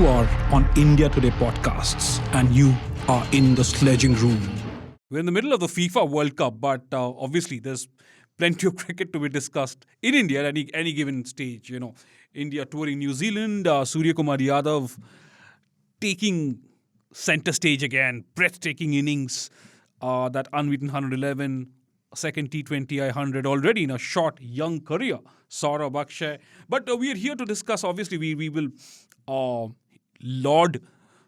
are on India Today podcasts and you are in the Sledging Room. We're in the middle of the FIFA World Cup, but obviously there's plenty of cricket to be discussed in India at any given stage. You know, India touring New Zealand, Kumar Yadav taking center stage again, breathtaking innings, that unbeaten 111, second T20 100 already in a short, young career, Saurabh, Akshay. But we are here to discuss, obviously, we will laud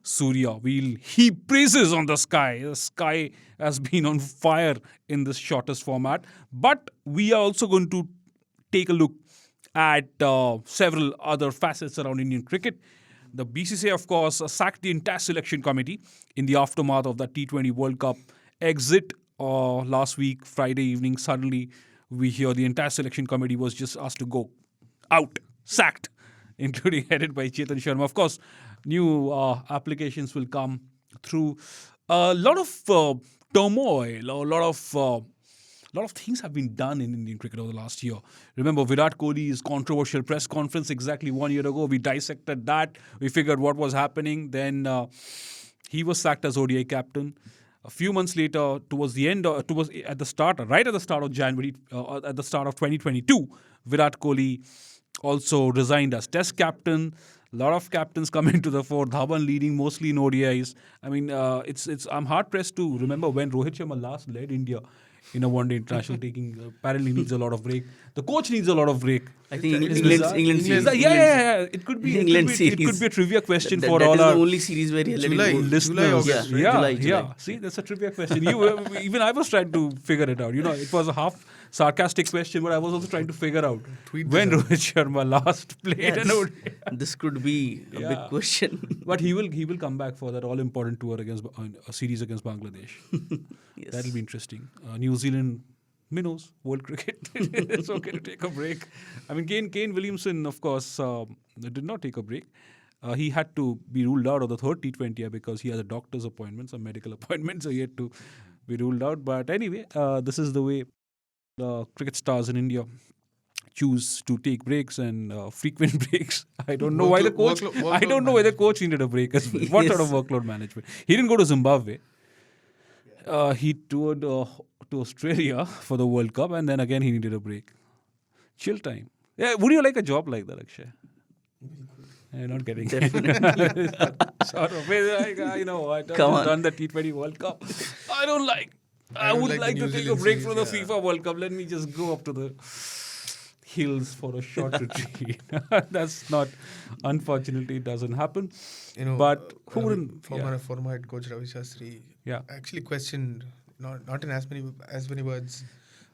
Surya. We'll heap praises on the sky. The sky has been on fire in this shortest format. But we are also going to take a look at several other facets around Indian cricket. The BCCI, of course, sacked the entire selection committee in the aftermath of the T20 World Cup exit last week, Friday evening. Suddenly, we hear the entire selection committee was just asked to go out, sacked, including headed by Chetan Sharma. Of course, new applications will come through. A lot of turmoil, a lot of things have been done in Indian cricket over the last year. Remember Virat Kohli's controversial press conference exactly 1 year ago. We dissected that. We figured what was happening. Then he was sacked as ODI captain. A few months later, right at the start of January, at the start of 2022, Virat Kohli also resigned as Test captain. A lot of captains come into the fore. Dhawan leading mostly in ODIs. I mean, I'm hard pressed to remember when Rohit Sharma last led India in a one-day international. Apparently needs a lot of break. The coach needs a lot of break. I think England series. Yeah. It could be England it could be a trivia question for that all is our the only series where he let July, it go. listeners. July. Yeah. See, that's a trivia question. Even I was trying to figure it out. You know, it was a half sarcastic question, but I was also trying to figure out when Rohit Sharma last played an ODI. This could be a big question. But he will come back for that all-important tour against a series against Bangladesh. Yes. That'll be interesting. New Zealand minnows, world cricket. It's okay to take a break. I mean, Kane Williamson, of course, did not take a break. He had to be ruled out of the third T20 because he has a doctor's appointment, some medical appointment, so he had to be ruled out. But anyway, this is the way the cricket stars in India choose to take breaks and frequent breaks. I don't know why the coach. I don't know why the coach needed a break as well. What sort of workload management? He didn't go to Zimbabwe. He toured to Australia for the World Cup, and then again he needed a break. Chill time. Yeah, would you like a job like that, Akshay? Not getting it. Sort of. I know. I've done the T20 World Cup. I don't like. I would like to take a break from the FIFA World Cup. Let me just go up to the hills for a short retreat. That's not, unfortunately, it doesn't happen. But who wouldn't? Former head coach Rajarshi actually questioned, not in as many words,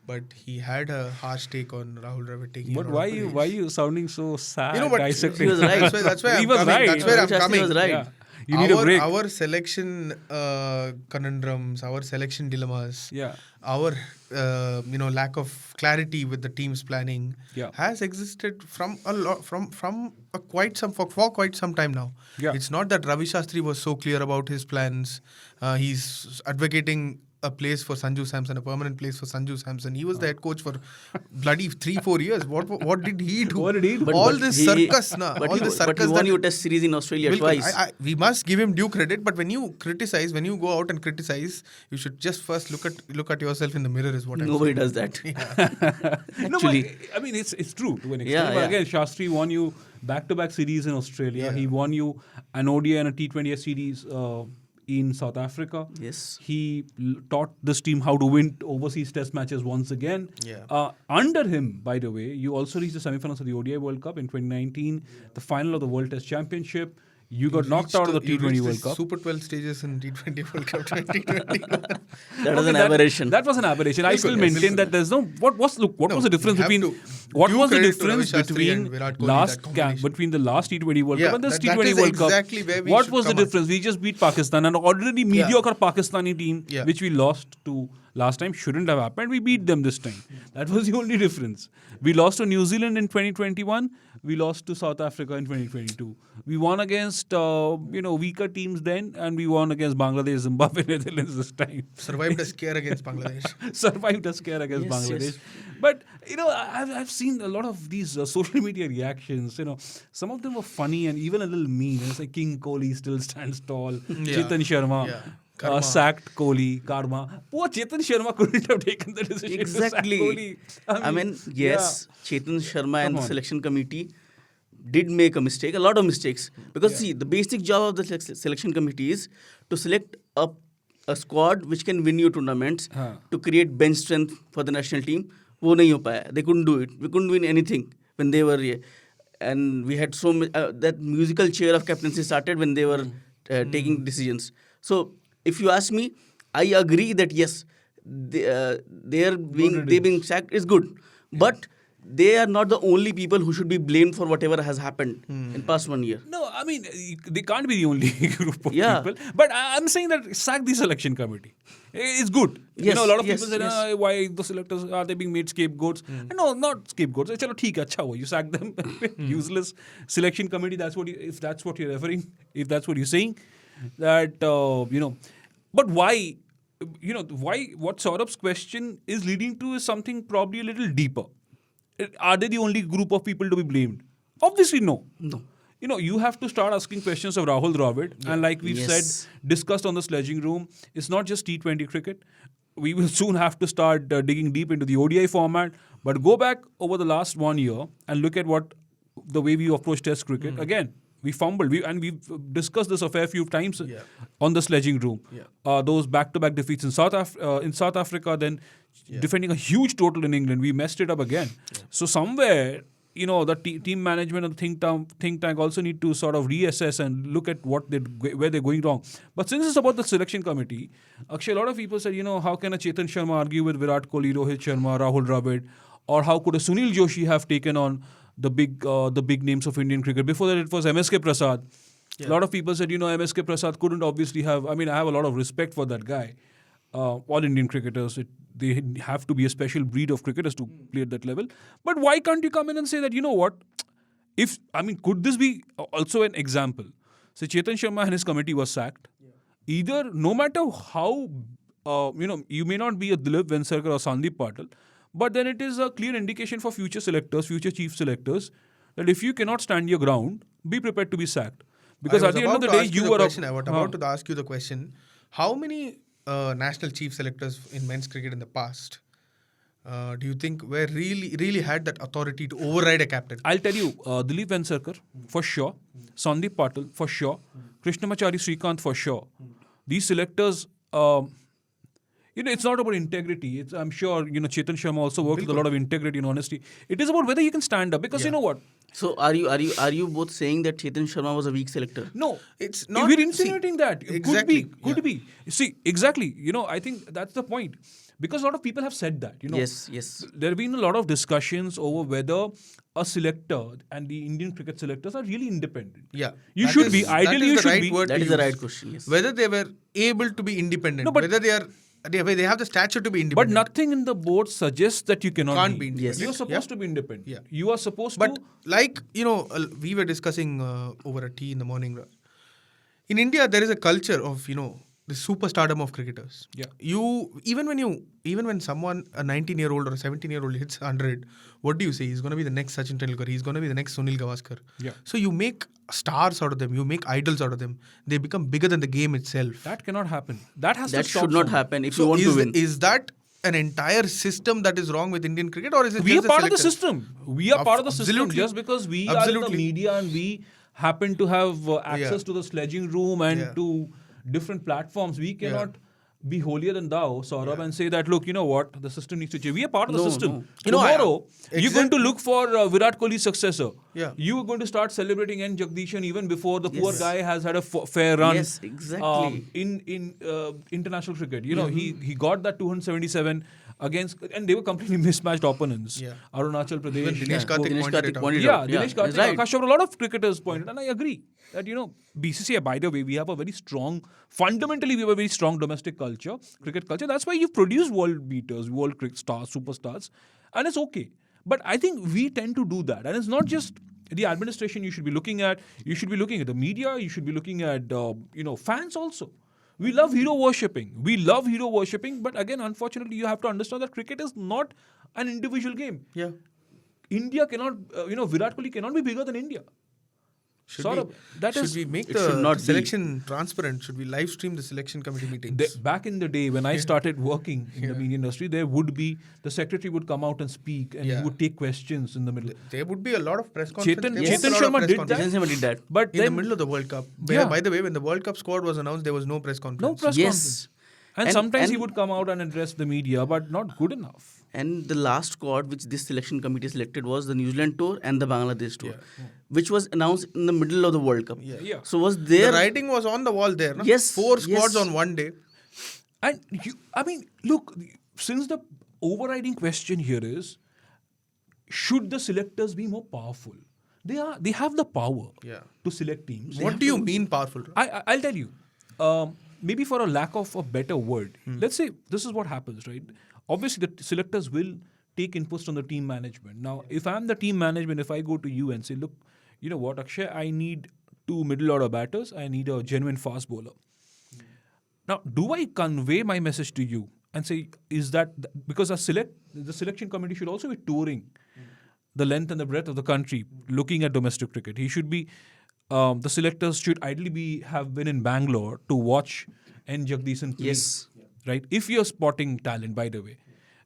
but he had a harsh take on Rahul Dravid taking. But why are you sounding so sad? But he was right. That's why he was right. That's where I'm coming. He was right. Yeah. You need a break. Our selection conundrums, our selection dilemmas, our lack of clarity with the team's planning has existed for quite some time now. Yeah. It's not that Ravi Shastri was so clear about his plans. He's advocating a place for Sanju Samson, a permanent place for Sanju Samson. He was the head coach for bloody 3-4 years. What did he do? What did he do? All this circus. But he won your test series in Australia twice. We must give him due credit, but when you go out and criticize, you should just first look at yourself in the mirror is what I'm saying. Nobody does that. Actually. I mean, it's true to an extent. But again, Shastri won you back-to-back series in Australia. Yeah. He won you an ODI and a T20 series in South Africa. Yes. He taught this team how to win overseas test matches once again. Yeah. Under him, by the way, you also reached the semifinals of the ODI World Cup in 2019, the final of the World Test Championship. You got knocked out of the T20 World Cup. Super 12 stages in T20 World Cup 2021. That was an aberration. That was an aberration. I still maintain that there's no. What was the difference between between the last T20 World Cup and this T20 World Cup? Exactly where we what was the difference? We just beat Pakistan, an already mediocre Pakistani team, which we lost to last time. Shouldn't have happened. We beat them this time. That was the only difference. We lost to New Zealand in 2021. we lost to South Africa in 2022. We won against weaker teams then, and we won against Bangladesh, Zimbabwe, Netherlands this time. Survived a scare against Bangladesh. Survived a scare against Bangladesh. Yes. But I've seen a lot of these social media reactions. Some of them were funny and even a little mean. It's like King Kohli still stands tall. Chetan Sharma. Yeah. Sacked Kohli, karma. Poor Chetan Sharma couldn't have taken the decision exactly. to sack Kohli. I mean yes, Chetan Sharma and the selection committee did make a mistake, a lot of mistakes. Because see, the basic job of the selection committee is to select a squad which can win you tournaments, to create bench strength for the national team. वो नहीं हो पाया. They couldn't do it. We couldn't win anything when they were here. And we had that musical chair of captaincy started when they were taking decisions. So if you ask me, I agree that yes, they being sacked is good, but they are not the only people who should be blamed for whatever has happened in past 1 year. No, I mean they can't be the only group of people. But I'm saying that sack the selection committee. It's good. Yes, a lot of people say, why the selectors are they being made scapegoats? No, not scapegoats. Chalo, theek hai, acha hua. You sack them. Useless selection committee. If that's what you're referring, if that's what you're saying, that but why? What Saurabh's question is leading to is something probably a little deeper. Are they the only group of people to be blamed? Obviously, no. No. You have to start asking questions of Rahul Dravid. Yeah. And like we've said, discussed on the Sledging Room, it's not just T20 cricket. We will soon have to start digging deep into the ODI format. But go back over the last 1 year and look at the way we approach Test cricket. Again, we fumbled. We've discussed this a fair few times on the Sledging Room. Yeah. Those back-to-back defeats in South Africa, then defending a huge total in England. We messed it up again. Yeah. So somewhere, the team management and the think tank also need to sort of reassess and look at where they're going wrong. But since it's about the selection committee, Akshay, a lot of people said, how can a Chetan Sharma argue with Virat Kohli, Rohit Sharma, Rahul Dravid, or how could a Sunil Joshi have taken on the big names of Indian cricket? Before that, it was MSK Prasad. Yeah. A lot of people said, MSK Prasad couldn't obviously have. I mean, I have a lot of respect for that guy. All Indian cricketers, they have to be a special breed of cricketers to play at that level. But why can't you come in and say that, what? Could this be also an example? So Chetan Sharma and his committee was sacked. Yeah. Either, no matter how, you may not be a Dilip Vengsarkar or Sandeep Patil, but then it is a clear indication for future selectors, future chief selectors, that if you cannot stand your ground, be prepared to be sacked. Because at the end of the day, you were... I was about to ask you the question. How many national chief selectors in men's cricket in the past do you think were really had that authority to override a captain? I'll tell you, Dilip Vengsarkar, for sure. Sandeep Patil, for sure. Krishnamachari Srikanth, for sure. These selectors... it's not about integrity. I'm sure, Chetan Sharma also worked with a lot of integrity and honesty. It is about whether you can stand up. Because you know what? So are you both saying that Chetan Sharma was a weak selector? No. It's not. We're insinuating that. Exactly. Could be. See, exactly. I think that's the point. Because a lot of people have said that. Yes. There have been a lot of discussions over whether a selector and the Indian cricket selectors are really independent. Yeah. You should be. Ideally, you should be. That is the right question, yes. Whether they were able to be independent. No, but whether they have the stature to be independent. But nothing in the board suggests that you cannot be. Yes. You're supposed to be independent. Yeah. You are supposed to. But we were discussing over a tea in the morning. In India, there is a culture of, the superstardom of cricketers. Yeah. Even when someone, a 19-year-old or a 17-year-old hits 100, what do you say? He's going to be the next Sachin Tendulkar. He's going to be the next Sunil Gavaskar. Yeah. So you make stars out of them. You make idols out of them. They become bigger than the game itself. That cannot happen. That should not happen if you want to win. Is that an entire system that is wrong with Indian cricket, or is it we just are part of the system? We are part of the system. Absolutely. Just because we are in the media and we happen to have access to the Sledging Room and to different platforms, we cannot be holier than thou, Saurabh, and say that, look, you know what, the system needs to change. We are part of the system. No. Tomorrow, you're going to look for Virat Kohli's successor. Yeah. You are going to start celebrating N. Jagdishan even before the poor guy has had a fair run. Yes, exactly. In international cricket. He got that 277 against, and they were completely mismatched opponents. Yeah. Arunachal Pradesh. Even Dinesh Karthik pointed out. Dinesh Karthik, right. Akshay, a lot of cricketers pointed, and I agree that, BCCI, by the way, we have a very strong, fundamentally we have a very strong domestic culture, cricket culture. That's why you've produced world beaters, world cricket stars, superstars, and it's okay. But I think we tend to do that. And it's not just The administration you should be looking at. You should be looking at the media. You should be looking at fans also. We love hero worshipping. But again, unfortunately, you have to understand that cricket is not an individual game. Yeah. India cannot, Virat Kohli cannot be bigger than India. Saurabh, should we make the selection transparent? Should we live stream the selection committee meetings? Back in the day when I started working in the media industry, there would be the secretary would come out and speak, and he would take questions in the middle. There would be a lot of press conferences. Chetan Sharma did that. But in the middle of the World Cup. By the way, when the World Cup squad was announced, there was no press conference. No press conference. And sometimes he would come out and address the media, but not good enough. And the last squad which this selection committee selected was the New Zealand tour and the Bangladesh tour, which was announced in the middle of the World Cup. Yeah. So was there... The writing was on the wall there. No? Yes. 4 squads on one day. And look, since the overriding question here is, should the selectors be more powerful? They have the power to select teams. What do you mean powerful? I'll tell you. Maybe for a lack of a better word, let's say this is what happens, right? Obviously, the selectors will take inputs from the team management. Now, if I'm the team management, if I go to you and say, look, you know what, Akshay, I need 2 middle order batters. I need a genuine fast bowler. Now, do I convey my message to you and say, is that because the selection committee should also be touring the length and the breadth of the country, looking at domestic cricket. He should be. The selectors should ideally have been in Bangalore to watch N. Jagdishan play. Yes. Right? If you're spotting talent, by the way.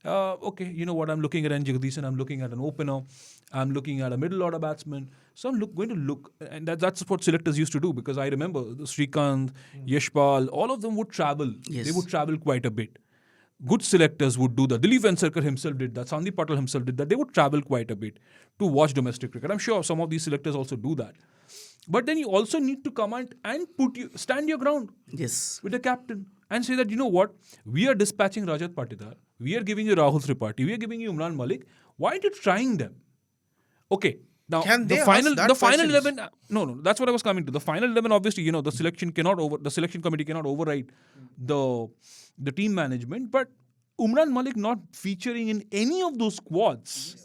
Okay, you know what? I'm looking at N. Jagdishan. I'm looking at an opener. I'm looking at a middle order batsman. So I'm going to look. And that's what selectors used to do, because I remember Srikanth, Yashpal, all of them would travel. Yes. They would travel quite a bit. Good selectors would do that. Dilip Venkateswar himself did that. Sandeep Patel himself did that. They would travel quite a bit to watch domestic cricket. I'm sure some of these selectors also do that. But then you also need to come and stand your ground with the captain and say that, you know what, we are dispatching Rajat Patidar, we are giving you Rahul Tripathi, we are giving you Umran Malik. Why are you trying them? Okay, now the final 11. No, that's what I was coming to. The final 11, obviously, the selection committee cannot override the team management. But Umran Malik not featuring in any of those squads,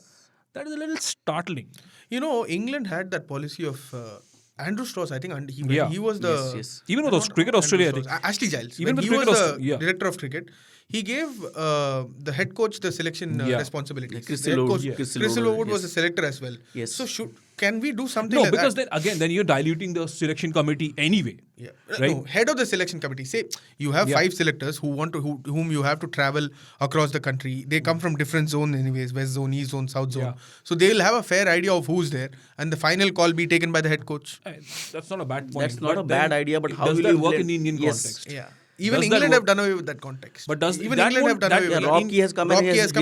that is a little startling. England had that policy of Andrew Strauss, I think, and he was the... Yes. Even with Cricket Australia, I think. Ashley Giles. Even when with he Cricket was the director of cricket, he gave the head coach the selection responsibilities. Chris Silverwood was the selector as well. Yes. So can we do something like that? No, because then you're diluting the selection committee anyway. Yeah. Right? No, head of the selection committee. Say you have 5 selectors whom you have to travel across the country. They come from different zones anyways, West Zone, East Zone, South Zone. Yeah. So they will have a fair idea of who's there, and the final call be taken by the head coach. That's not a bad point. That's not a bad idea, but how does will that you work in the Indian context? Yeah. Even England have done away with that context. But does even that England have done away with that? Rocky has come and he has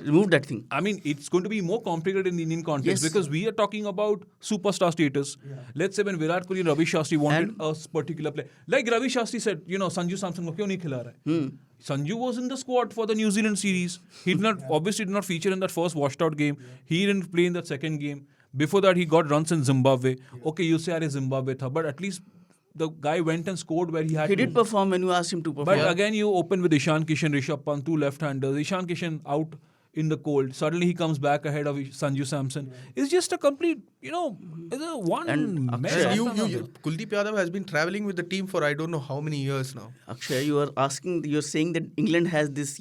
removed that thing. I mean, it's going to be more complicated in the Indian context because we are talking about superstar status. Let's say when Virat Kohli and Ravi Shastri wanted a particular player. Like Ravi Shastri said, Sanju Samson ko kyun nahi khila raha hai? Sanju was in the squad for the New Zealand series. He obviously did not feature in that first washed out game. He didn't play in that second game. Before that, he got runs in Zimbabwe. Okay, you say Zimbabwe tha, but at least the guy went and scored where he had to. He did perform when you asked him to perform. But again, you open with Ishan Kishan, Rishabh Pant, 2 left-handers. Ishan Kishan out in the cold. Suddenly he comes back ahead of Sanju Samson. It's just a complete, it's a one mess. Kuldeep Yadav has been traveling with the team for I don't know how many years now. Akshay, you're saying that England has this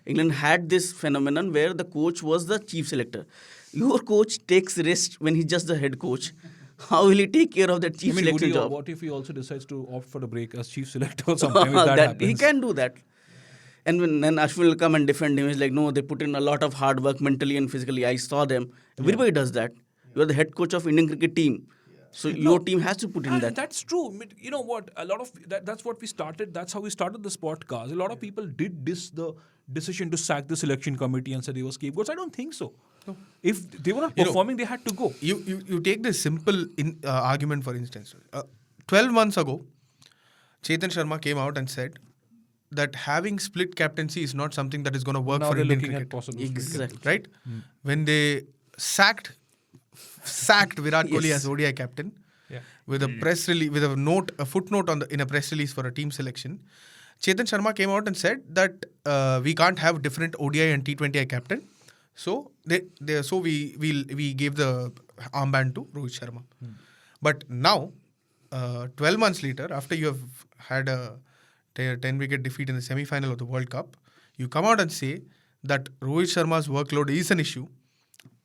England had this phenomenon where the coach was the chief selector. Your coach takes rest when he's just the head coach. How will he take care of that chief selector job? What if he also decides to opt for a break as chief selector or something? If that happens. He can do that. And then Ashwin will come and defend him. He's like, no, they put in a lot of hard work mentally and physically. I saw them. Everybody does that. You are the head coach of Indian cricket team. So your team has to put in that. That's true. You know what? A lot of that's what we started. That's how we started this podcast. A lot of people did the decision to sack the selection committee and said they were scapegoats. I don't think so. No. If they were not performing, they had to go. You take this simple argument, for instance. 12 months ago, Chetan Sharma came out and said that having split captaincy is not something that is going to work for Indian cricket. Exactly. Right? When they sacked Virat Kohli as ODI captain with a press release, with a footnote in a press release for a team selection, Chetan Sharma came out and said that we can't have different ODI and T20I captain. So we gave the armband to Rohit Sharma. But now, 12 months later, after you have had a 10-wicket defeat in the semi-final of the World Cup, you come out and say that Rohit Sharma's workload is an issue.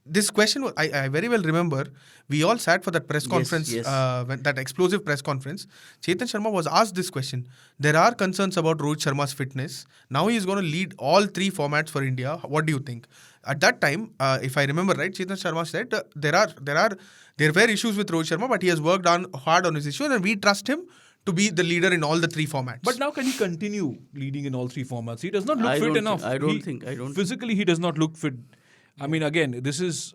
This question, I very well remember, we all sat for that press conference, that explosive press conference. Chetan Sharma was asked this question. There are concerns about Rohit Sharma's fitness. Now he is going to lead all 3 formats for India. What do you think? At that time, if I remember right, Chetan Sharma said there were issues with Rohit Sharma, but he has worked hard on his issues, and we trust him to be the leader in all the 3 formats. But now can he continue leading in all 3 formats? He does not look fit enough. I don't think. Physically, he does not look fit. I mean, again, this is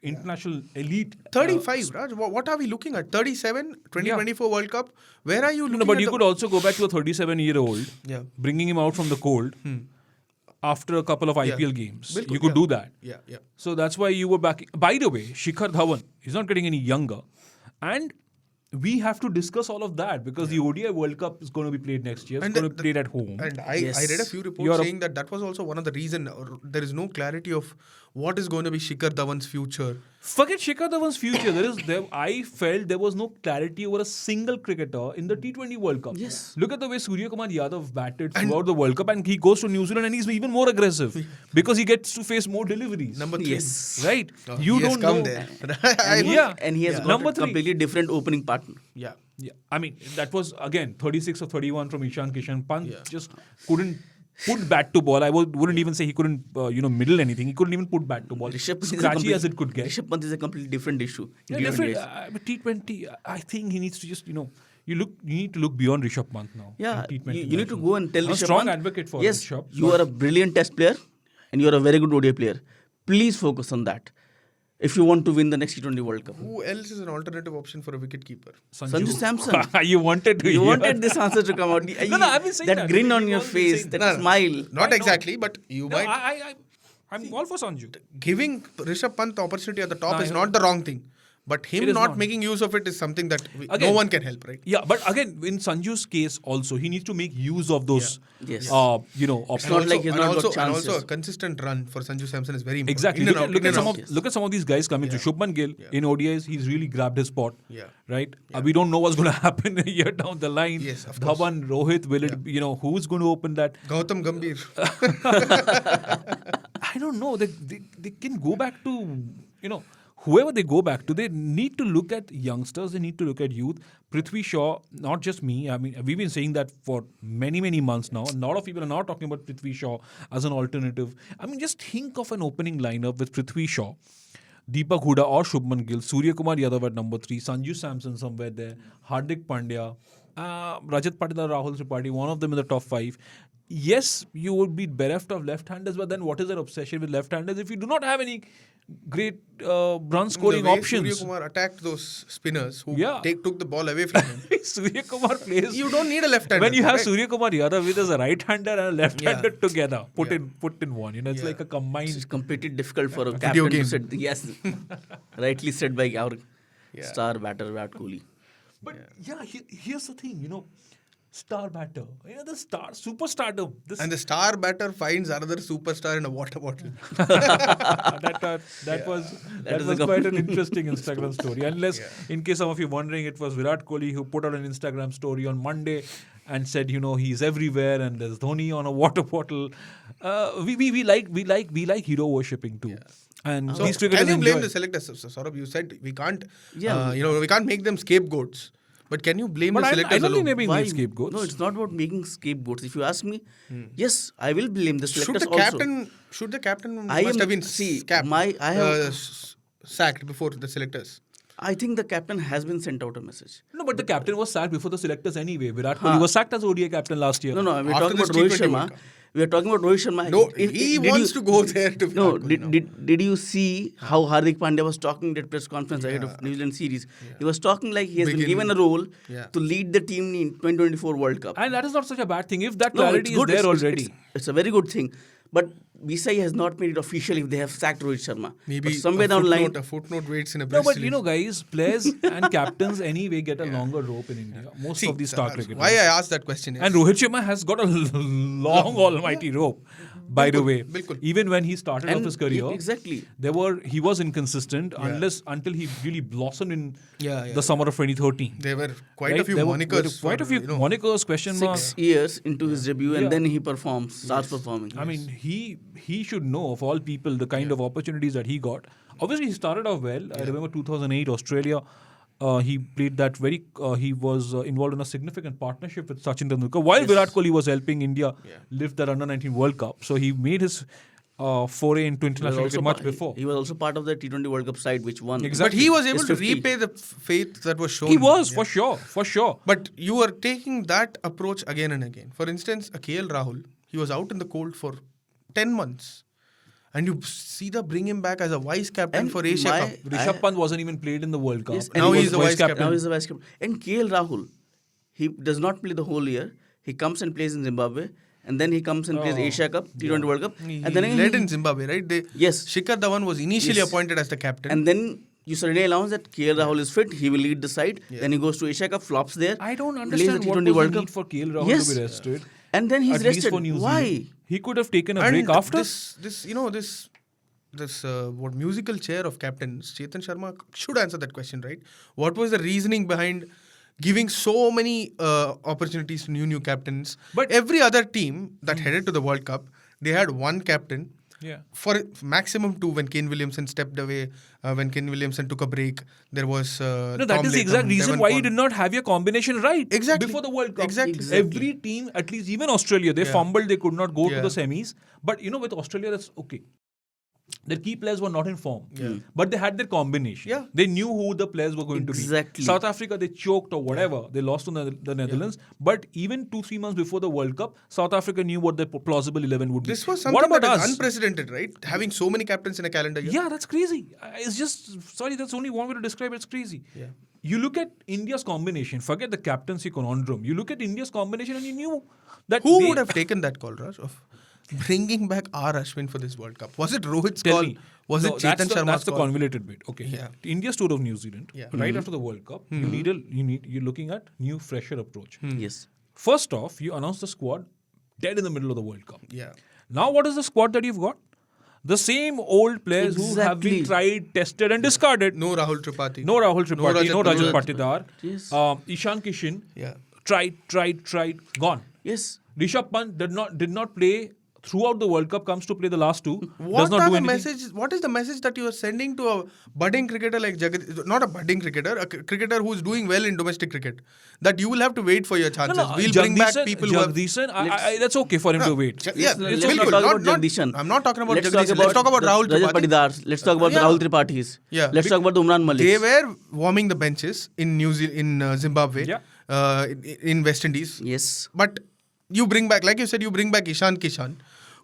international elite. 35, Raj. What are we looking at? 37, 2024 World Cup. Where are you looking at? But you could also go back to a 37-year-old, bringing him out from the cold after a couple of IPL games. Bilkul, you could do that. Yeah. So that's why you were back. By the way, Shikhar Dhawan is not getting any younger. And we have to discuss all of that because the ODI World Cup is going to be played next year. It's going to be played at home. And I read a few reports saying that was also one of the reasons there is no clarity of what is going to be Shikhar Dhawan's future. Forget Shikhar Dhawan's future. I felt there was no clarity over a single cricketer in the T20 World Cup. Yes. Look at the way Surya Kumar Yadav batted throughout the World Cup, and he goes to New Zealand and he's even more aggressive because he gets to face more deliveries. Number 3. Yes. Right? Oh, You don't know. There. And he has got a completely different opening partner. Yeah. I mean, that was, again, 36 or 31 from Ishan Kishan. Pant just couldn't put bat to ball. I wouldn't even say he couldn't, middle anything. He couldn't even put bat to ball. Scratchy as it could get. Rishabh Pant is a completely different issue. Yeah, different. But T20, I think he needs to just, you need to look beyond Rishabh Pant now. Yeah, T20 you need to go and tell I'm a Rishabh strong Pant, advocate for yes, Rishabh. you are a brilliant test player and you are a very good ODI player. Please focus on that if you want to win the next T20 World Cup. Who else is an alternative option for a wicketkeeper? Sanju Samson. You wanted to You hear. wanted this answer to come out. No, I've been saying that. grin on You've your always been face, saying that smile. Not exactly, but you might. I'm all for Sanju. Giving Rishabh Pant the opportunity at the top is not the wrong thing. But him not making use of it is something that no one can help, right? Yeah, but again, in Sanju's case also, he needs to make use of those, Yes. options. It's not like he's not got chances. And also a consistent run for Sanju Samson is very important. Exactly. Look at some of these guys coming through. Shubman Gill in ODIs, he's really grabbed his spot. Yeah. Right? We don't know what's going to happen a year down the line. Yes, of course. Dhawan, Rohit, will it, who's going to open that? Gautam Gambhir. I don't know. They can go back to, whoever they go back to, they need to look at youngsters, they need to look at youth. Prithvi Shaw, not just me, I mean, we've been saying that for many, many months now. A lot of people are now talking about Prithvi Shaw as an alternative. I mean, just think of an opening lineup with Prithvi Shaw, Deepak Hooda or Shubman Gill, Surya Kumar Yadav at number 3, Sanju Samson somewhere there, Hardik Pandya, Rajat Patidar, Rahul Tripathi, one of them in the top 5. Yes, you would be bereft of left-handers, but then what is their obsession with left-handers if you do not have any great run-scoring options? Surya Kumar attacked those spinners who took the ball away from him. Surya Kumar plays. You don't need a left-hander. When you have Surya Kumar Yadav with as a right-hander and a left-hander together, put in one. It's like a combined. It's completely difficult for a captain to set. Yes, rightly said by our star batter Virat Kohli. But here's the thing, star batter. The superstardom. And the star batter finds another superstar in a water bottle. that was quite an interesting Instagram story. Unless, in case some of you wondering, it was Virat Kohli who put out an Instagram story on Monday and said, he's everywhere and there's Dhoni on a water bottle. We like hero worshipping too. And So these can cricketers you blame enjoy. the selectors? Saurabh, you said we can't, we can't make them scapegoats. But can you blame the selectors I don't think alone? they're being Why? made scapegoats. No, it's not about making scapegoats. If you ask me, yes, I will blame the selectors also. Should the captain I must am- have been see, capped, I have- sacked before the selectors? I think the captain has been sent out a message. No, but the captain was sacked before the selectors anyway. Virat Kohli was sacked as ODI captain last year. No, we're After talking this about Rohit T20 World Sharma. Cup. We are talking about Rohit Sharma. No, he wants to go there to No, Virat Kohli now. did you see how Hardik Pandya was talking at press conference ahead of New Zealand series? He was talking like he has been given a role to lead the team in 2024 World Cup. And that is not such a bad thing. If that No, clarity it's good. is there It's- already. It's a very good thing. But BCCI has not made it official if they have sacked Rohit Sharma. Maybe but somewhere down the line, a footnote waits in a No, press but release. guys, players and captains anyway get a longer rope in India. Most of these star cricketers. Why I asked that question is... And Rohit Sharma has got a long almighty rope. By the way, bilkul. even when he started off his career, exactly. he was inconsistent until he really blossomed in the summer of 2013. There were quite Right? a few There were monikers. quite a few monikers, question marks. 6 years into his debut, and then he starts performing. I mean, he should know of all people the kind of opportunities that he got. Obviously, he started off well. I remember 2008 Australia. He played that he was involved in a significant partnership with Sachin Tendulkar while Virat Kohli was helping India lift that under-19 World Cup. So he made his foray into international cricket much before. He was also part of the T20 World Cup side, which won. Exactly. But he was able It's to 50. repay the faith that was shown. He was, for sure. But you are taking that approach again and again. For instance, a KL Rahul, he was out in the cold for 10 months. And you see bring him back as a vice captain And for Asia Cup. Rishabh Pant wasn't even played in the World Cup. Yes, And now he he's was the vice captain. Now he's the vice captain. And KL Rahul, he does not play the whole year. He comes and plays in Zimbabwe. And then he comes and plays Asia Cup, T20 World Cup. He And then led in Zimbabwe, right? Yes. Shikhar Dhawan was initially appointed as the captain. And then you suddenly announce that KL Rahul is fit. He will lead the side. Then he goes to Asia Cup, flops there. I don't plays understand the what T20 was World the Cup. need for KL Rahul Yes. to be rested. And then he's At least rested. for New Why? Zealand. He could have taken a And break after. This what musical chair of captains, Chetan Sharma should answer that question, right? What was the reasoning behind giving so many opportunities to new captains? But every other team that headed to the World Cup, they had one captain. Yeah. For maximum two, when Kane Williamson stepped away, when Kane Williamson took a break, there was No, that Tom is the exact Latham, reason Devon why you Pond. did not have your combination right Exactly. before the World Cup. Exactly. Every team, at least even Australia, they fumbled, they could not go to Yeah. the semis. But with Australia, that's okay. Their key players were not in form. But they had their combination. Yeah. They knew who the players were going to be. Exactly. South Africa, they choked or whatever. They lost to the Netherlands. But even 2-3 months before the World Cup, South Africa knew what their plausible 11 would be. This was What something about that is us? unprecedented, right? Having so many captains in a calendar year. Yeah, that's crazy. It's just, sorry, that's only one way to describe it. It's crazy. Yeah. You look at India's combination, forget the captaincy conundrum. You look at India's combination and you knew that Who would have taken that call, Raj, of bringing back R. Ashwin for this World Cup? Was it Rohit's Tell call? me. Was No, it that's Chetan the, Sharma's That's the call? convoluted bit. Okay. Yeah. India's tour of New Zealand, Yeah. right after the World Cup, you're looking at new, fresher approach. Yes. First off, you announce the squad dead in the middle of the World Cup. Yeah. Now, what is the squad that you've got? The same old players who have been Exactly. tried, tested, and discarded. No Rahul Tripathi. No Rahul Tripathi, no Rajat Patidar. Patidar. Yes. Ishan Kishan, Yeah. tried, gone. Yes. Rishabh Pant did not play throughout the World Cup, comes to play the last two. does What not are do the anything. messages? What is the message that you are sending to a budding cricketer like Jagat? Not a budding cricketer, a cricketer who is doing well in domestic cricket. That you will have to wait for your chances. We'll bring back people who have. Jagdishan, that's okay for him to wait. Yeah, Let's bilkul. not talk about Not- Jagdishan. I'm not talking about Let's Jagdishan. Let's talk about the Rahul Rajat Tripathi. Patidars. Let's talk about the Yeah. Rahul Tripathis. Yeah. Let's talk about the Umran Malik. They were warming the benches in Zimbabwe, Yeah. in West Indies. Yes. But you bring back, like you said, you bring back Ishan Kishan,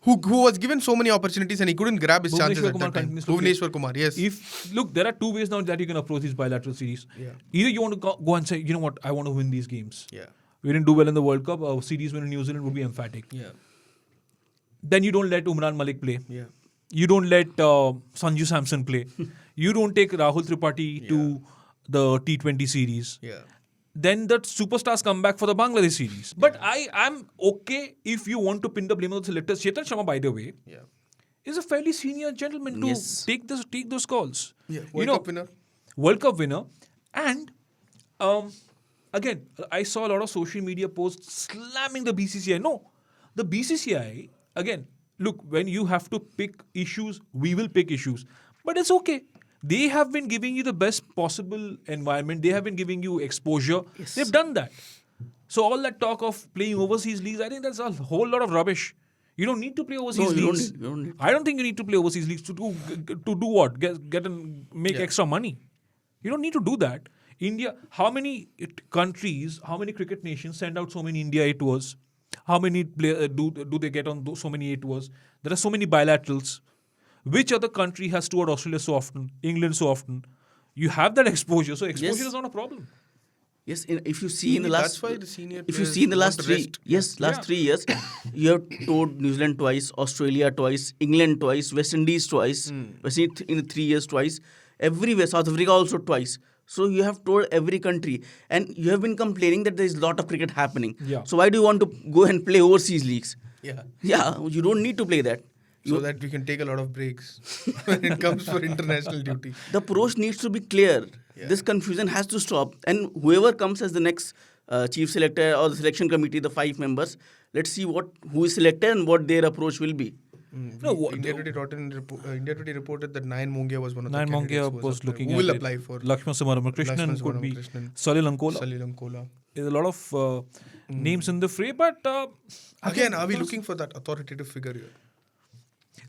who was given so many opportunities and he couldn't grab his chances Bhuvneshwar at Kumar that time. continues to play. Bhuvneshwar Kumar, yes. Look, there are two ways now that you can approach these bilateral series. Yeah. Either you want to go and say, you know what, I want to win these games. Yeah. We didn't do well in the World Cup. A series win in New Zealand would be emphatic. Yeah. Then you don't let Umran Malik play. Yeah. You don't let Sanju Samson play. You don't take Rahul Tripathi to the T20 series. Yeah. Then the superstars come back for the Bangladesh series. But I am okay if you want to pin the blame on the selectors. Chetan Sharma, by the way, Yeah. is a fairly senior gentleman to Yes. take those calls. Yeah. You World know, Cup winner. World Cup winner. And again, I saw a lot of social media posts slamming the BCCI. No, the BCCI, again, look, when you have to pick issues, we will pick issues. But it's okay. They have been giving you the best possible environment. They have been giving you exposure. Yes. They've done that. So all that talk of playing overseas leagues, I think that's a whole lot of rubbish. You don't need to play overseas No, you don't leagues. need- you don't need. I don't think you need to play overseas leagues to do what? Make extra money. You don't need to do that. India, how many countries, how many cricket nations send out so many India A tours? How many do they get on so many A tours? There are so many bilaterals. Which other country has toured Australia so often, England so often? You have that exposure, so exposure Yes. is not a problem. Yes, if you see in the last, That's why the senior if you players see in the want last to 3, rest. yes, last 3 years, you have toured New Zealand twice, Australia twice, England twice, West Indies twice, West Indies in the 3 years twice, everywhere, South Africa also twice. So you have told every country, and you have been complaining that there is a lot of cricket happening. Yeah. So why do you want to go and play overseas leagues? Yeah. Yeah, you don't need to play that. So that we can take a lot of breaks when it comes for international duty. The approach needs to be clear. Yeah. This confusion has to stop. And whoever comes as the next chief selector or the selection committee, the 5 members, let's see who is selected and what their approach will be. India Today reported that Nayan Mongia was one of the Nayan candidates Mongia was looking who at will it. apply for Lakshman Subrahmanyam could be. Salil Ankola. There's a lot of names in the fray, but Again, are we looking for that authoritative figure here?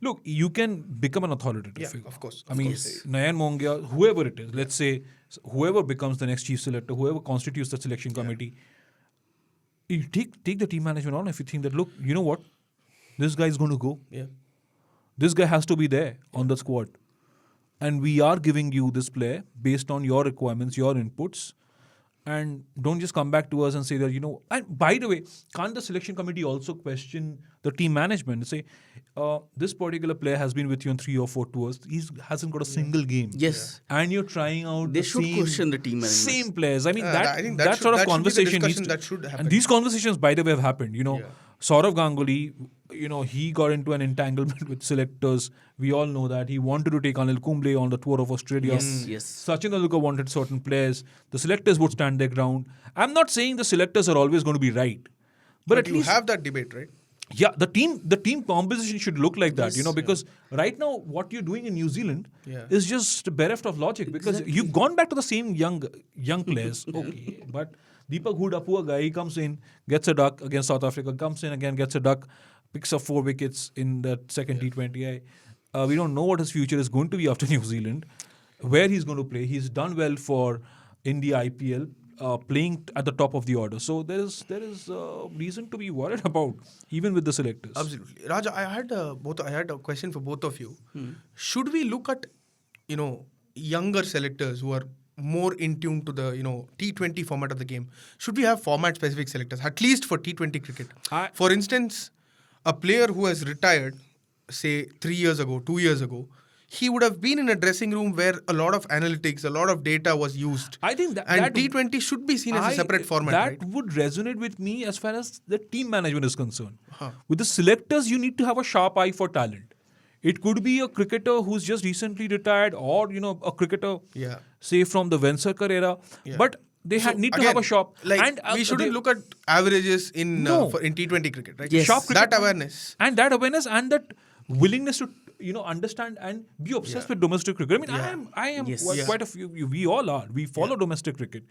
Look, you can become an authoritative figure. Of course. I mean, Nayan Mongia, whoever it is, let's say whoever becomes the next chief selector, whoever constitutes the selection committee, you take the team management on if you think that, look, you know what, this guy is going to go. Yeah. This guy has to be there on the squad. And we are giving you this player based on your requirements, your inputs. And don't just come back to us and say that, and by the way, can't the selection committee also question the team management and say, this particular player has been with you on 3 or 4 tours. He hasn't got a single game. Yes. And you're trying out They should question the team management. Same players. I mean, I think that sort of conversation needs to, that should happen. and these conversations, by the way, have happened. Saurabh Ganguly, he got into an entanglement with selectors. We all know that. He wanted to take Anil Kumble on the tour of Australia. Yes. Sachin Tendulkar wanted certain players. The selectors would stand their ground. I'm not saying the selectors are always going to be right. But at you least have that debate, right? yeah, the team composition should look like that, because right now what you're doing in New Zealand is just bereft of logic because you've gone back to the same young players. Okay, but Deepak Hooda, poor guy, he comes in, gets a duck against South Africa, comes in again, gets a duck, picks up 4 wickets in that second T20I. We don't know what his future is going to be after New Zealand, where he's going to play. He's done well for India IPL. Playing at the top of the order, so there is reason to be worried about even with the selectors. Absolutely, Raja. I had a question for both of you. Should we look at younger selectors who are more in tune to the T20 format of the game? Should we have format specific selectors at least for T20 cricket? For instance, a player who has retired, say 3 years ago, 2 years ago, he would have been in a dressing room where a lot of analytics, a lot of data was used. I think that T20 should be seen as a separate format. That would resonate with me as far as the team management is concerned. With the selectors, you need to have a sharp eye for talent. It could be a cricketer who's just recently retired, or a cricketer, say from the Vensurkar era, but they need to have a sharp. We shouldn't look at averages in T20 cricket, right? Yes. Sharp cricket, that awareness and that willingness to understand and be obsessed with domestic cricket. I am quite a few. We all are. We follow domestic cricket,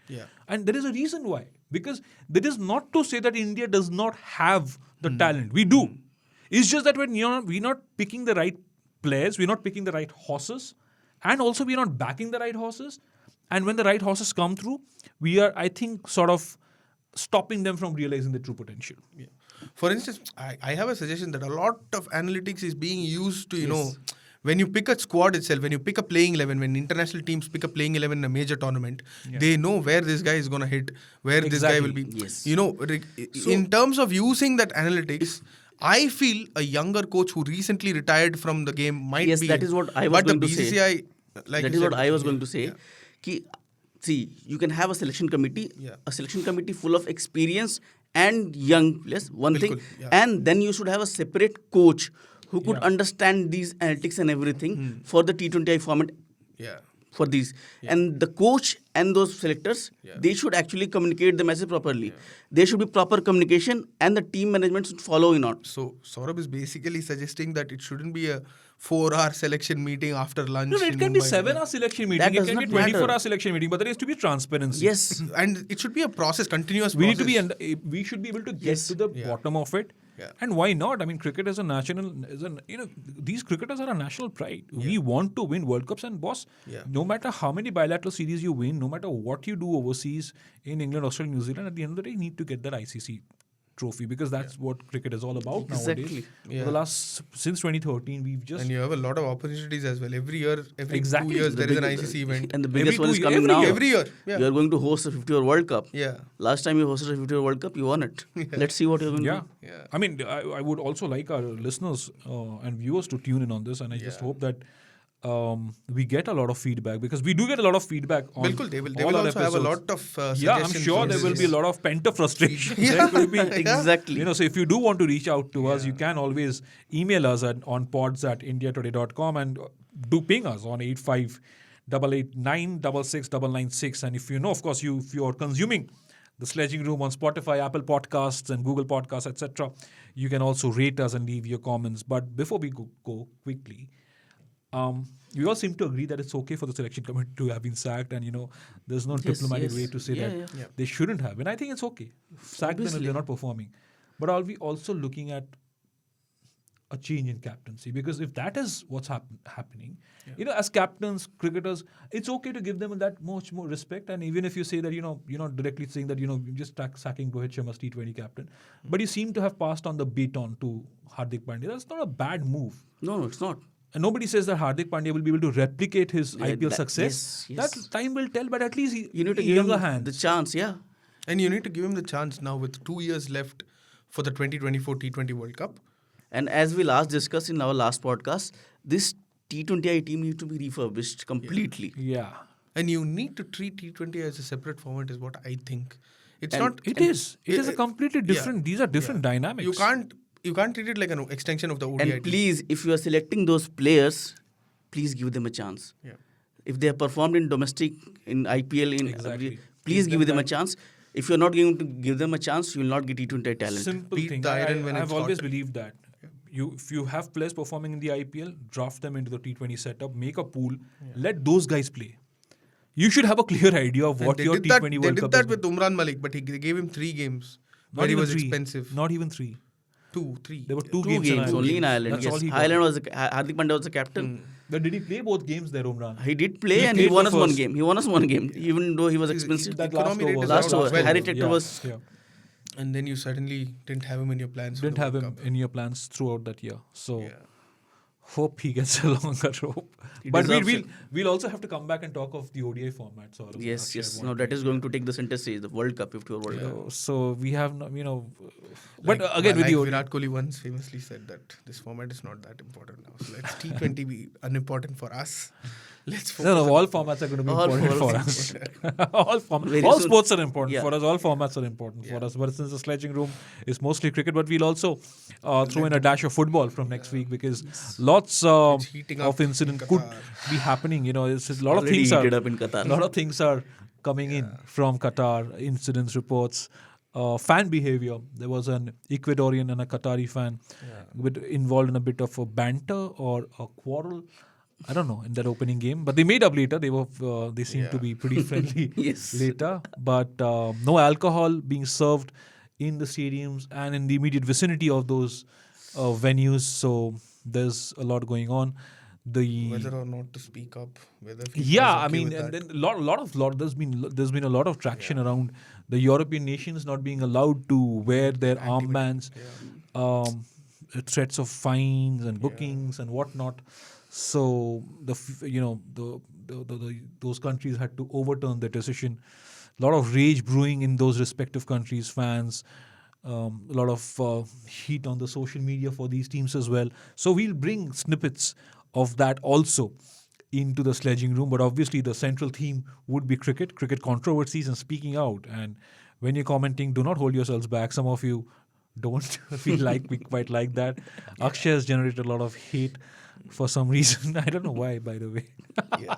and there is a reason why. Because that is not to say that India does not have the talent. We do. It's just that when we're not picking the right players, we're not picking the right horses, and also we're not backing the right horses. And when the right horses come through, we are, I think, sort of stopping them from realizing their true potential. Yeah. For instance, I have a suggestion that a lot of analytics is being used to, when you pick a squad itself, when you pick a playing 11, when international teams pick a playing 11 in a major tournament, they know where this guy is going to hit, where this guy will be. Yes. In terms of using that analytics, I feel a younger coach who recently retired from the game might be. Yes, that is what I was going to say. But the BCCI, that is what I was going to say. See, you can have a selection committee, full of experience and young players, one thing, and then you should have a separate coach who could understand these analytics and everything for the T20I format. For these, and the coach and those selectors, they should actually communicate the message properly. There should be proper communication, and the team management should follow in on. So Saurabh is basically suggesting that it shouldn't be a 4-hour selection meeting after lunch. No, it can be 7-hour selection meeting. That It does can be not matter. 24-hour selection meeting, but there has to be transparency. Yes, And it should be a process, continuous We process. need to be, we should be able to get to the bottom of it. And why not? I mean, cricket is these cricketers are a national pride. We want to win World Cups, and boss, no matter how many bilateral series you win, no matter what you do overseas in England, Australia, New Zealand, at the end of the day, you need to get that ICC trophy, because that's what cricket is all about nowadays. Since 2013, we've just... And you have a lot of opportunities as well. Every year, every 2 Exactly. years, there is an ICC event. and the biggest one is every coming now. year. Every year. Yeah. You are going to host a 50-over World Cup. Yeah. Last time you hosted a 50-over World Cup, you won it. Let's see what you're going to do. Yeah. I mean, I would also like our listeners and viewers to tune in on this, and I just hope that we get a lot of feedback, because we do get a lot of feedback on Bilkul, they will all our also have a episodes. lot of suggestions. Yeah, I'm sure there will be a lot of pent-up frustration. There will be, Exactly. so if you do want to reach out to us, you can always email us on pods@indiatoday.com and do ping us on 8588966996. And if you of course, if you are consuming the Sledging Room on Spotify, Apple Podcasts, and Google Podcasts, etc., you can also rate us and leave your comments. But before we go quickly, we all seem to agree that it's okay for the selection committee to have been sacked, and there's no diplomatic way to say that they shouldn't have. And I think it's okay. Sack them if they're not performing. But are we also looking at a change in captaincy? Because if that is what's happening, as captains, cricketers, it's okay to give them that much more respect. And even if you say that, you're not directly saying that, you're just sacking Rohit Sharma's T20 captain, but you seem to have passed on the baton to Hardik Pandya. That's not a bad move. No, it's not. And nobody says that Hardik Pandya will be able to replicate his IPL success. Yes. That time will tell, but at least you need to give him hands. the chance, And you need to give him the chance now with 2 years left for the 2024 T20 World Cup. And as we last discussed in our last podcast, this T20I team needs to be refurbished completely. Yeah. And you need to treat T20 as a separate format is what I think. It's And not... It is a completely different... These are different dynamics. You can't treat it like an extension of the ODI And please, if you are selecting those players, please give them a chance. Yeah. If they have performed in domestic, in IPL, please give them a chance. If you're not going to give them a chance, you will not get T20 talent. Simple Beat thing. the iron when I've it's always hot. believed that. If you have players performing in the IPL, draft them into the T20 setup, make a pool, let those guys play. You should have a clear idea of what your T20 World Cup is. They did that with Umran Malik, but they gave him 3 games. But he was expensive. Not even 3. 2, 3. There were 2 Two games only in Ireland. That's all Yes, he got. Hardik Pandya was the captain. But did he play both games there, Umran? He did play He and he played won the us one first. game. He won us one game, even though he was expensive. That Economy rate is last over. well. Harry Tector was... Yeah. And then you suddenly didn't have him in your plans. for Didn't the have World him Cup. in your plans throughout that year. So Yeah. hope he gets a longer rope. He But deserves it. we'll also have to come back and talk of the ODI format. Saurabh. Yes, Akshay yes. won. No, that is going to take the center stage, the World Cup, if to a World Cup. So we have, but again with like the ODI. Virat Kohli once famously said that this format is not that important now. So let's T20 be unimportant for us. Let's focus. No, all formats are going to be All important for formats. us. Very all soon. sports are important Yeah. for us. All formats are important for us. But since the Sledging Room is mostly cricket, but we'll also throw in a dash of football from next week, because lots heating up of incidents in could Qatar. be happening. It's a lot of Already things are heated up in Qatar. a lot of things are coming in from Qatar. Incidents, reports. Fan behavior. There was an Ecuadorian and a Qatari fan involved in a bit of a banter or a quarrel. I don't know, in that opening game, but they made up later. They seemed to be pretty friendly Yes. later. But no alcohol being served in the stadiums and in the immediate vicinity of those venues. So there's a lot going on. Whether or not to speak up, whether FIFA is Yeah, I okay mean, with and that. then there's been a lot of traction around the European nations not being allowed to wear their armbands, threats of fines and bookings and whatnot. So those countries had to overturn their decision. A lot of rage brewing in those respective countries, fans. A lot of heat on the social media for these teams as well. So we'll bring snippets of that also into the Sledging Room. But obviously the central theme would be cricket controversies and speaking out. And when you're commenting, do not hold yourselves back. Some of you don't feel like we quite like that. Akshay has generated a lot of hate for some reason. I don't know why, by the way. Yeah.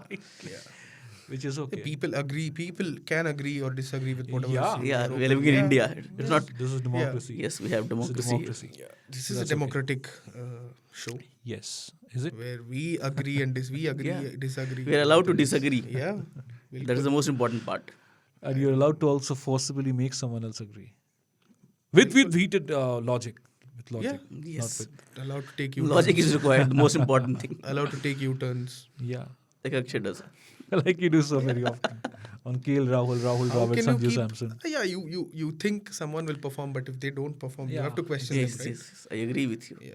Which is okay. People agree. People can agree or disagree with whatever. is saying. Yeah, They're we're open. living in India. It's not... This is democracy. Yes, we have This is democracy. democracy. This is a That's okay. democratic show Yes. Is it? where we agree and disagree. We are allowed to disagree. Yeah. That is the most important part. And you're allowed to also forcibly make someone else agree. With heated logic. With logic. Yeah. Yes. Allowed to take you. Logic is required, the most important thing. Allowed to take U-turns. Yeah. Like Akshay does. Like you do so very often. On KL Rahul How Dravid, can you Sanju keep? Samson. Yeah, you think someone will perform, but if they don't perform, you Yeah. have to question Yes, them, right? yes, I agree with you. Yeah.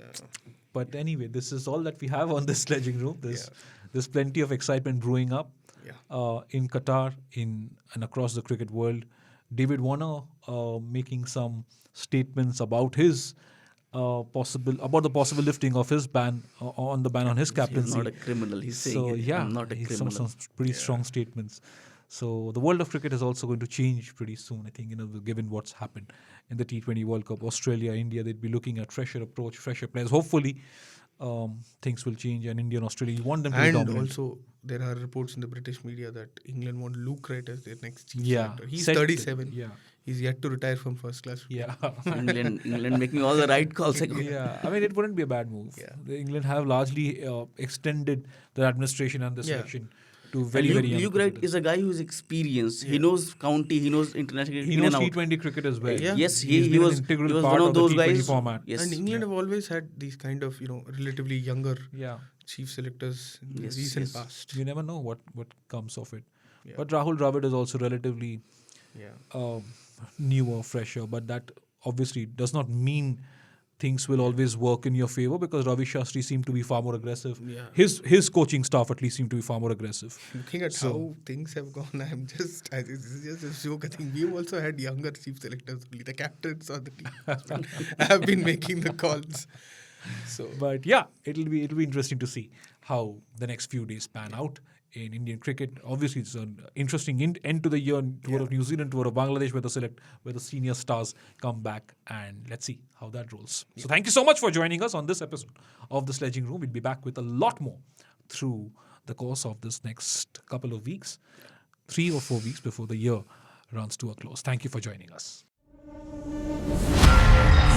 But anyway, this is all that we have on this Sledging Room. There's plenty of excitement brewing up in Qatar and across the cricket world. David Warner making some statements about his about the possible lifting of his ban on the ban on his captaincy. He's not a criminal. He's saying, So yeah, I'm not a he's criminal. some pretty strong statements. So the world of cricket is also going to change pretty soon, I think, given what's happened in the T20 World Cup. Australia, India, they'd be looking at fresher approach, fresher players. Hopefully, things will change, and India and Australia, you want them to be And dominant. also, there are reports in the British media that England want Luke Wright as their next chief Yeah. selector. He's Set- 37. yeah. He's yet to retire from first class. Yeah. England making all the right calls. Yeah, I mean, it wouldn't be a bad move. Yeah. The England have largely extended the administration and the Yeah. selection to very, very young Luke Wright cricketers. is a guy who's experienced. He knows county, he knows international cricket He in knows and out. T20 cricket as well. Yeah. Yes, He's he been an was integral he was part one of the those T20 guys. format. Yes. And England have always had these kind of, relatively younger Yeah. chief selectors in the Yes, recent yes. past. You never know what comes of it. Yeah. But Rahul Dravid is also relatively Yeah. newer, fresher, but that obviously does not mean things will always work in your favor, because Ravi Shastri seemed to be far more aggressive. Yeah. His coaching staff at least seemed to be far more aggressive. Looking at how things have gone, this is just a joke. I think we've also had younger chief selectors, only the captains or the team have been making the calls. So, But yeah, it'll be interesting to see how the next few days pan out in Indian cricket. Obviously, it's an interesting end to the year tour of New Zealand, tour of Bangladesh, where the senior stars come back, and let's see how that rolls. So thank you so much for joining us on this episode of the Sledging Room. We'll be back with a lot more through the course of this next couple of weeks, 3 or 4 weeks before the year runs to a close. Thank you for joining us.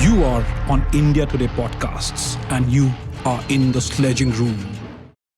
You are on India Today Podcasts, and you are in the Sledging Room.